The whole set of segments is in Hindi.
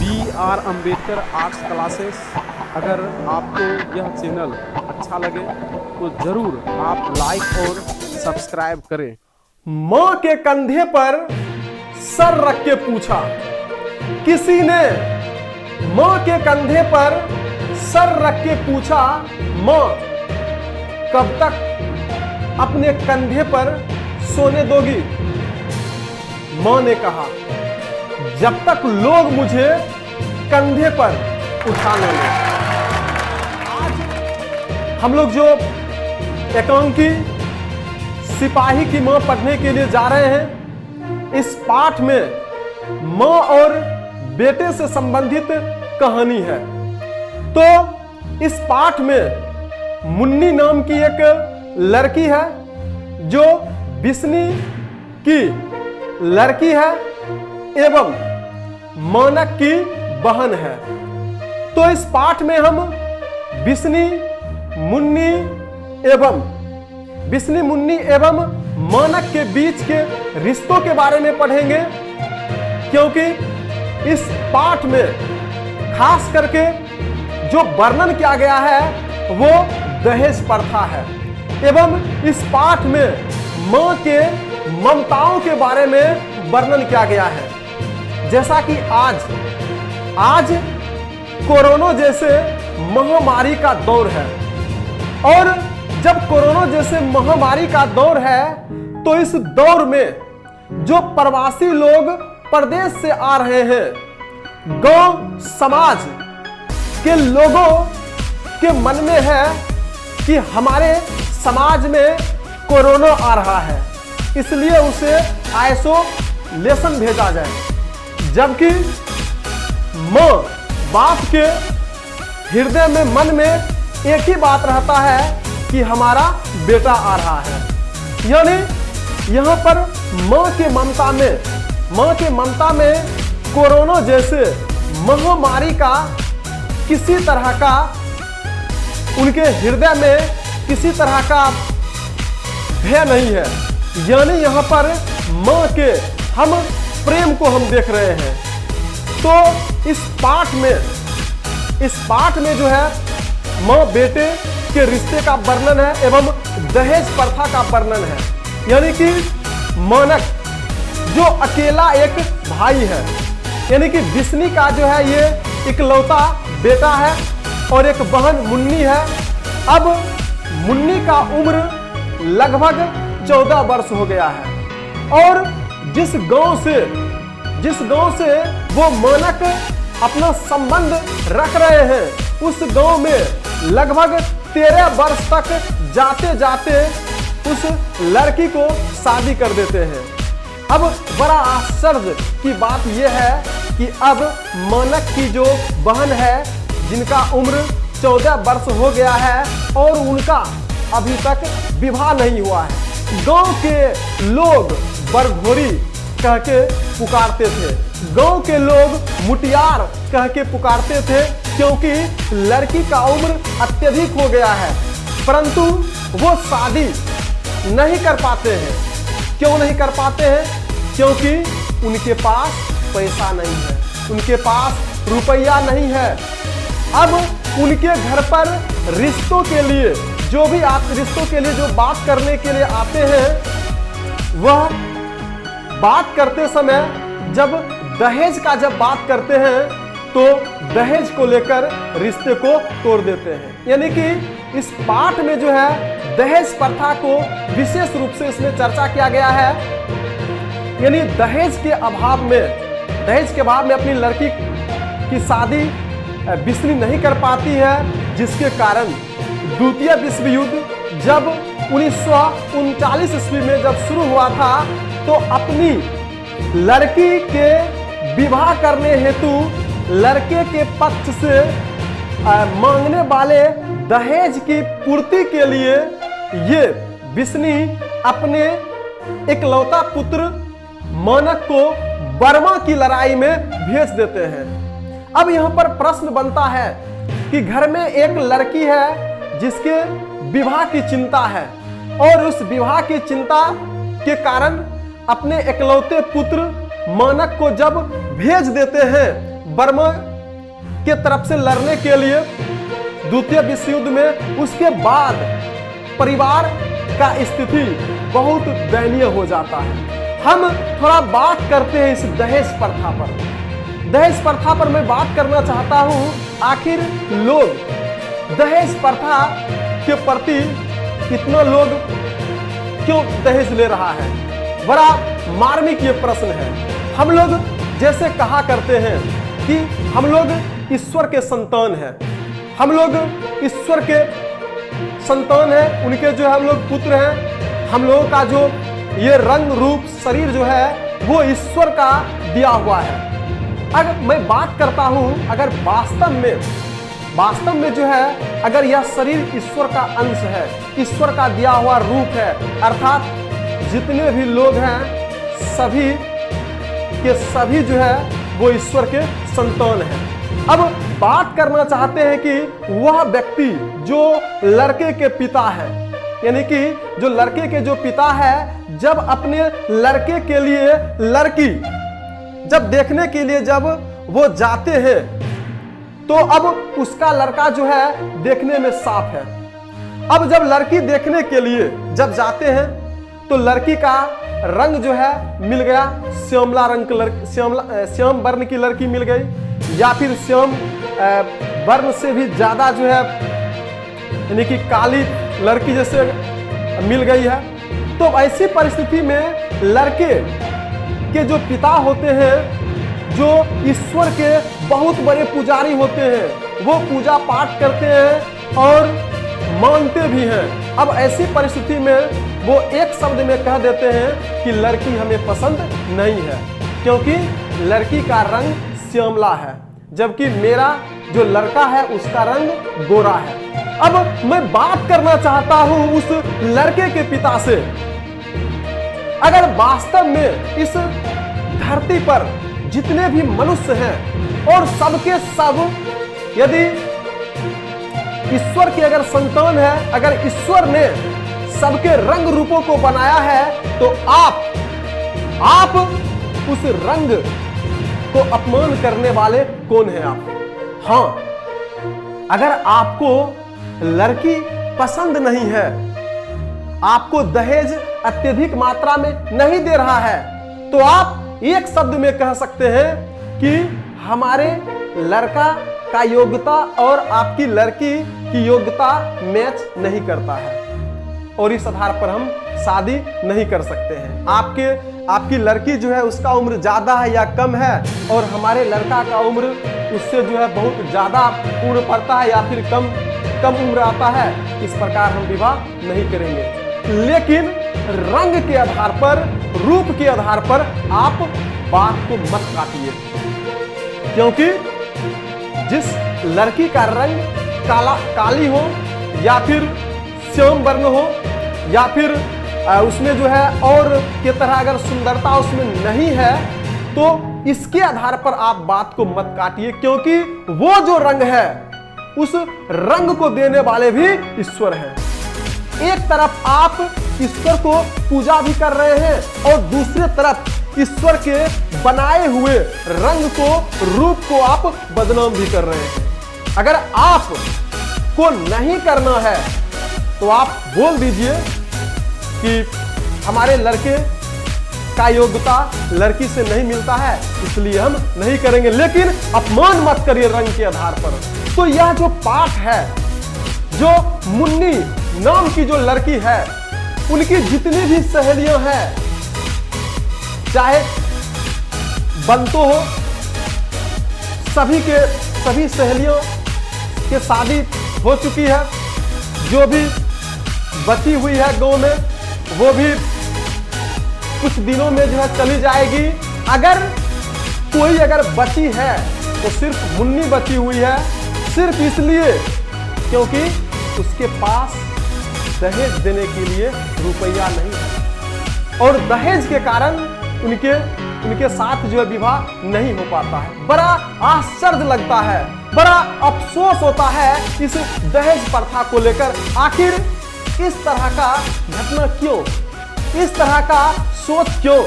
BR Ambedkar arts classes. अगर आपको यह चैनल अच्छा लगे तो जरूर आप लाइक और सब्सक्राइब करें। मां के कंधे पर सर रख के पूछा, किसी ने मां के कंधे पर सर रख के पूछा, मां कब तक अपने कंधे पर सोने दोगी? मां ने कहा, जब तक लोग मुझे कंधे पर उठा ले। आज हम लोग जो एकांकी सिपाही की मां पढ़ने के लिए जा रहे हैं, इस पाठ में मां और बेटे से संबंधित कहानी है। तो इस पाठ में मुन्नी नाम की एक लड़की है जो बिस्नी की लड़की है एवं मानक की बहन है। तो इस पाठ में हम बिस्नी मुन्नी एवं मानक के बीच के रिश्तों के बारे में पढ़ेंगे, क्योंकि इस पाठ में खास करके जो वर्णन किया गया है वो दहेज प्रथा है एवं इस पाठ में मां के ममताओं के बारे में वर्णन किया गया है। जैसा कि आज कोरोना जैसे महामारी का दौर है, और जब कोरोना जैसे महामारी का दौर है तो इस दौर में जो प्रवासी लोग प्रदेश से आ रहे हैं, गांव समाज के लोगों के मन में है कि हमारे समाज में कोरोना आ रहा है, इसलिए उसे आइसोलेशन भेजा जाए। जबकि मां बाप के हृदय में मन में एक ही बात रहता है कि हमारा बेटा आ रहा है। यानी यहां पर मां के ममता में कोरोना जैसे महामारी का किसी तरह का उनके हृदय में किसी तरह का भय नहीं है। यानी यहां पर मां के हम प्रेम को हम देख रहे हैं। तो इस पाठ में जो है मां बेटे के रिश्ते का वर्णन है एवं दहेज प्रथा का वर्णन है। यानी कि मानक जो अकेला एक भाई है, यानी कि बिस्नी का जो है ये इकलौता बेटा है और एक बहन मुन्नी है। अब मुन्नी का उम्र लगभग 14 वर्ष हो गया है, और जिस गांव से वो मानक अपना संबंध रख रहे हैं, उस गांव में लगभग 13 वर्ष तक जाते जाते उस लड़की को शादी कर देते हैं। अब बड़ा आश्चर्य की बात यह है कि अब मानक की जो बहन है, जिनका उम्र 14 वर्ष हो गया है और उनका अभी तक विवाह नहीं हुआ है, गांव के लोग बरघोरी कह के पुकारते थे, गांव के लोग मुटियार कह के पुकारते थे, क्योंकि लड़की का उम्र अत्यधिक हो गया है, परंतु वो शादी नहीं कर पाते हैं। क्यों नहीं कर पाते हैं? क्योंकि उनके पास पैसा नहीं है, उनके पास रुपया नहीं है। अब उनके घर पर रिश्तों के लिए जो बात करने के लिए आते हैं, वह बात करते समय जब दहेज का बात करते हैं तो दहेज को लेकर रिश्ते को तोड़ देते हैं। यानी कि इस पाठ में जो है दहेज प्रथा को विशेष रूप से इसमें चर्चा किया गया है। यानी दहेज के अभाव में अपनी लड़की की शादी बिस्नी नहीं कर पाती है, जिसके कारण द्वितीय विश्व युद्ध जब 1939 ईस्वी में जब शुरू हुआ था, तो अपनी लड़की के विवाह करने हेतु लड़के के पक्ष से मांगने वाले दहेज की पूर्ति के लिए ये बिस्नी अपने इकलौता पुत्र मानक को बर्मा की लड़ाई में भेज देते हैं। अब यहाँ पर प्रश्न बनता है कि घर में एक लड़की है जिसके विवाह की चिंता है, और उस विवाह की चिंता के कारण अपने इकलौते पुत्र मानक को जब भेज देते हैं बर्मा के तरफ से लड़ने के लिए द्वितीय विश्व युद्ध में, उसके बाद परिवार का स्थिति बहुत दयनीय हो जाता है। हम थोड़ा बात करते हैं इस दहेज प्रथा पर। दहेज प्रथा पर मैं बात करना चाहता हूं। आखिर लोग दहेज प्रथा के प्रति इतना लोग क्यों दहेज ले रहा है? बड़ा मार्मिक ये प्रश्न है। हम लोग जैसे कहा करते हैं कि हम लोग ईश्वर के संतान हैं, हम लोग ईश्वर के संतान हैं, उनके जो है हम लोग पुत्र हैं। हम लोगों का जो ये रंग रूप शरीर जो है वो ईश्वर का दिया हुआ है। अगर मैं बात करता हूं, अगर वास्तव में जो है अगर यह शरीर ईश्वर का अंश है, ईश्वर का दिया हुआ रूप है, अर्थात जितने भी लोग हैं सभी के सभी जो है वो ईश्वर के संतान हैं। अब बात करना चाहते हैं कि वह व्यक्ति जो लड़के के पिता है, यानी कि जो लड़के के जो पिता है, जब अपने लड़के के लिए लड़की जब देखने के लिए जब वो जाते हैं तो अब उसका लड़का जो है देखने में साफ है। अब जब लड़की देखने के लिए जब जाते हैं तो लड़की का रंग जो है मिल गया, श्यामला रंग की श्याम वर्ण की लड़की मिल गई, या फिर श्याम वर्ण से भी ज्यादा जो है यानी कि काली लड़की जैसे मिल गई है। तो ऐसी परिस्थिति में लड़के के जो पिता होते हैं, जो ईश्वर के बहुत बड़े पुजारी होते हैं, वो पूजा पाठ करते हैं और मानते भी हैं। अब ऐसी परिस्थिति में वो एक शब्द में कह देते हैं कि लड़की हमें पसंद नहीं है, क्योंकि लड़की का रंग श्यामला है, जबकि मेरा जो लड़का है उसका रंग गोरा है। अब मैं बात करना चाहता हूं उस लड़के के पिता से। अगर वास्तव में इस धरती पर जितने भी मनुष्य हैं और सबके सब यदि ईश्वर के अगर संतान है, अगर ईश्वर ने सबके रंग रूपों को बनाया है, तो आप उस रंग को अपमान करने वाले कौन है आप? हाँ, अगर आपको लड़की पसंद नहीं है, आपको दहेज अत्यधिक मात्रा में नहीं दे रहा है, तो आप एक शब्द में कह सकते हैं कि हमारे लड़का का योग्यता और आपकी लड़की की योग्यता मैच नहीं करता है और इस आधार पर हम शादी नहीं कर सकते हैं। आपकी लड़की जो है उसका उम्र ज्यादा है या कम है और हमारे लड़का का उम्र उससे जो है बहुत ज्यादा पूर्ण पड़ता है या फिर कम उम्र आता है, इस प्रकार हम विवाह नहीं करेंगे। लेकिन रंग के आधार पर, रूप के आधार पर आप बात को मत काटिए, क्योंकि जिस लड़की का रंग काली हो या फिर श्याम वर्ण हो या फिर उसमें जो है और के तरह अगर सुंदरता उसमें नहीं है, तो इसके आधार पर आप बात को मत काटिए, क्योंकि वो जो रंग है उस रंग को देने वाले भी ईश्वर हैं। एक तरफ आप ईश्वर को पूजा भी कर रहे हैं और दूसरी तरफ ईश्वर के बनाए हुए रंग को, रूप को आप बदनाम भी कर रहे हैं। अगर आप को नहीं करना है तो आप बोल दीजिए कि हमारे लड़के का योग्यता लड़की से नहीं मिलता है, इसलिए हम नहीं करेंगे, लेकिन अपमान मत करिए रंग के आधार पर। तो यह जो पाठ है, जो मुन्नी नाम की जो लड़की है, उनकी जितनी भी सहेलियां हैं, चाहे बंतो हो, सभी सहेलियों की शादी हो चुकी है। जो भी बची हुई है गांव में, वो भी कुछ दिनों में जो है चली जाएगी। अगर कोई बची है तो सिर्फ मुन्नी बची हुई है, सिर्फ इसलिए क्योंकि उसके पास दहेज देने के लिए रुपया नहीं है और दहेज के कारण उनके साथ जो है विवाह नहीं हो पाता है। बड़ा आश्चर्य लगता है, बड़ा अफसोस होता है इस दहेज प्रथा को लेकर। आखिर इस तरह का घटना क्यों, इस तरह का सोच क्यों?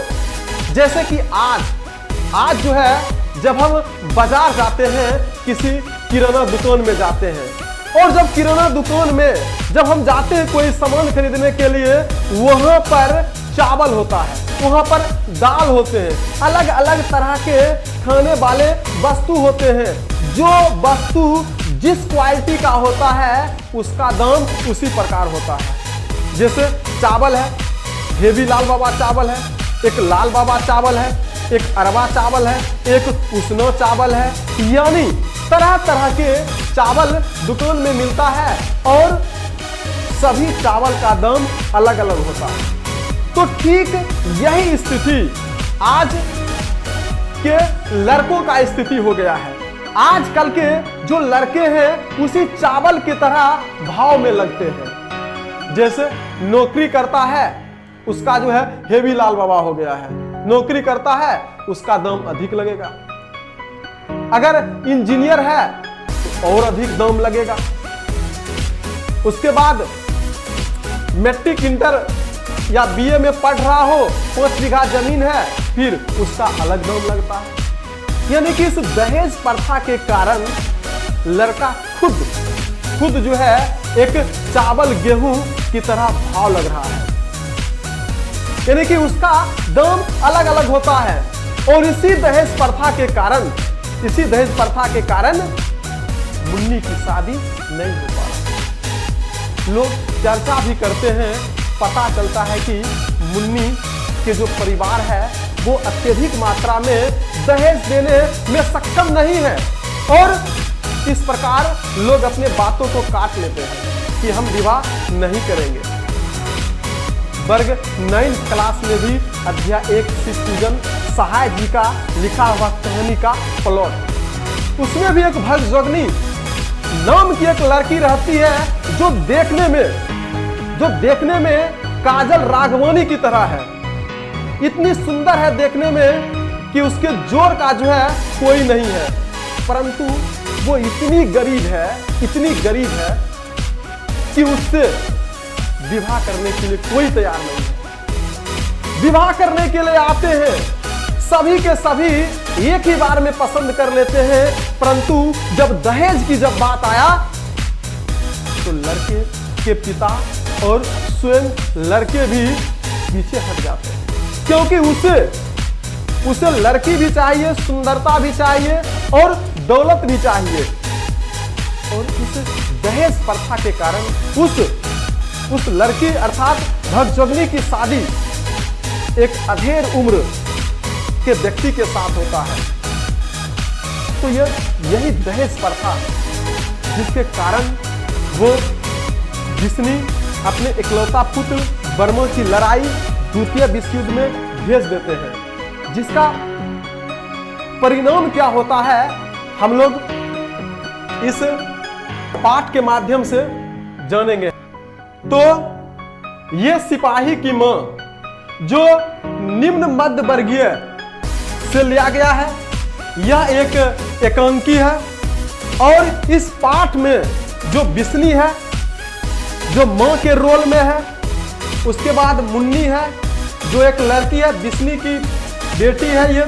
जैसे कि आज जो है जब हम बाजार जाते हैं, किसी किराना दुकान में जाते हैं, और जब किराना दुकान में जब हम जाते हैं कोई सामान खरीदने के लिए, वहां पर चावल होता है, वहां पर दाल होते हैं, अलग अलग तरह के खाने वाले वस्तु होते हैं। जो वस्तु जिस क्वालिटी का होता है उसका दाम उसी प्रकार होता है। जैसे चावल है, हेवी लाल बाबा चावल है, एक लाल बाबा चावल है, एक अरवा चावल है, एक उसनो चावल है, यानी तरह तरह के चावल दुकान में मिलता है और सभी चावल का दाम अलग अलग होता है। तो ठीक यही स्थिति आज के लड़कों का स्थिति हो गया है। आजकल के जो लड़के हैं उसी चावल की तरह भाव में लगते हैं। जैसे नौकरी करता है उसका जो है हेवी लाल बाबा हो गया है, नौकरी करता है उसका दाम अधिक लगेगा। अगर इंजीनियर है तो और अधिक दाम लगेगा। उसके बाद मैट्रिक इंटर या बीए में पढ़ रहा हो, 5 बीघा जमीन है, फिर उसका अलग दाम लगता है। यानी कि इस दहेज प्रथा के कारण लड़का खुद जो है एक चावल गेहूं की तरह भाव लग रहा है, यानी कि उसका दाम अलग अलग होता है। और इसी दहेज प्रथा के कारण मुन्नी की शादी नहीं हो पा रहा। लोग चर्चा भी करते हैं, पता चलता है कि मुन्नी के जो परिवार है वो अत्यधिक मात्रा में दहेज देने में सक्षम नहीं है, और इस प्रकार लोग अपने बातों को काट लेते हैं कि हम विवाह नहीं करेंगे। वर्ग 9 क्लास में भी अध्याय 1 श्री पूजन सहाय जी का लिखा हुआ कहानी का प्लॉट, उसमें भी एक भगजोगनी नाम की एक लड़की रहती है जो देखने में काजल राघवानी की तरह है। इतनी सुंदर है देखने में कि उसके जोर का जो है कोई नहीं है, परंतु वो इतनी गरीब है कि उससे विवाह करने के लिए कोई तैयार नहीं है। विवाह करने के लिए आते हैं, सभी के सभी एक ही बार में पसंद कर लेते हैं, परंतु जब दहेज की बात आया तो लड़के के पिता और स्वयं लड़के भी पीछे हट जाते हैं, क्योंकि उसे लड़की भी चाहिए, सुंदरता भी चाहिए और दौलत भी चाहिए। और इस दहेज प्रथा के कारण उस लड़की अर्थात भगजोगनी की शादी एक अधेड़ उम्र के व्यक्ति के साथ होता है। तो यही दहेज प्रथा, जिसके कारण वो जिसने अपने इकलौता पुत्र बर्मा की लड़ाई द्वितीय विश्व युद्ध में भेज देते हैं, जिसका परिणाम क्या होता है हम लोग इस पाठ के माध्यम से जानेंगे। तो ये सिपाही की मां जो निम्न मध्य वर्गीय से लिया गया है, यह एक एकांकी है। और इस पाठ में जो बिस्नी है जो मां के रोल में है, उसके बाद मुन्नी है जो एक लड़की है, बिस्नी की बेटी है ये,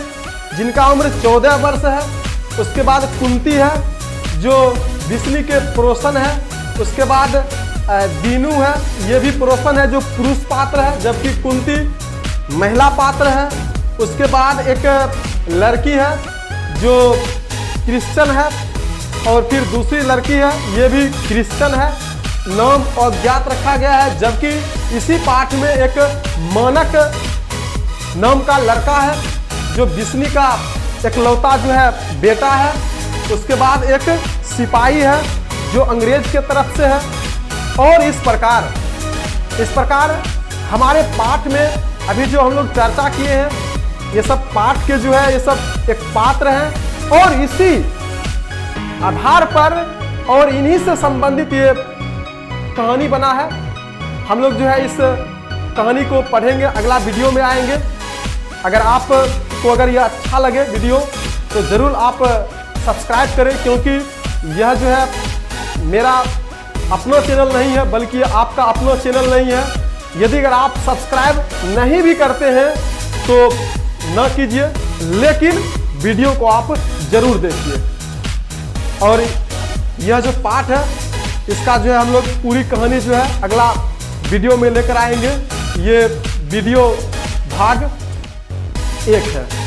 जिनका उम्र 14 वर्ष है। उसके बाद कुंती है जो बिस्नी के पड़ोसन है। उसके बाद दीनू है, ये भी पड़ोसन है जो पुरुष पात्र है, जबकि कुंती महिला पात्र है। उसके बाद एक लड़की है जो क्रिश्चियन है, और फिर दूसरी लड़की है, ये भी क्रिश्चियन है। नाम अज्ञात रखा गया है, जबकि इसी पाठ में एक मानक नाम का लड़का है जो बिस्नी का इकलौता जो है बेटा है। उसके बाद एक सिपाही है जो अंग्रेज के तरफ से है। और इस प्रकार हमारे पाठ में अभी जो हम लोग चर्चा किए हैं, ये सब पाठ के जो है ये सब एक पात्र हैं, और इसी आधार पर और इन्हीं से संबंधित ये कहानी बना है। हम लोग जो है इस कहानी को पढ़ेंगे, अगला वीडियो में आएंगे। अगर अगर यह अच्छा लगे वीडियो तो ज़रूर आप सब्सक्राइब करें, क्योंकि यह जो है मेरा अपना चैनल नहीं है, बल्कि आपका अपना चैनल नहीं है। यदि अगर आप सब्सक्राइब नहीं भी करते हैं तो न कीजिए, लेकिन वीडियो को आप जरूर देखिए। और यह जो पाठ है इसका जो है हम लोग पूरी कहानी जो है अगला वीडियो में लेकर आएंगे। ये वीडियो भाग 1 है।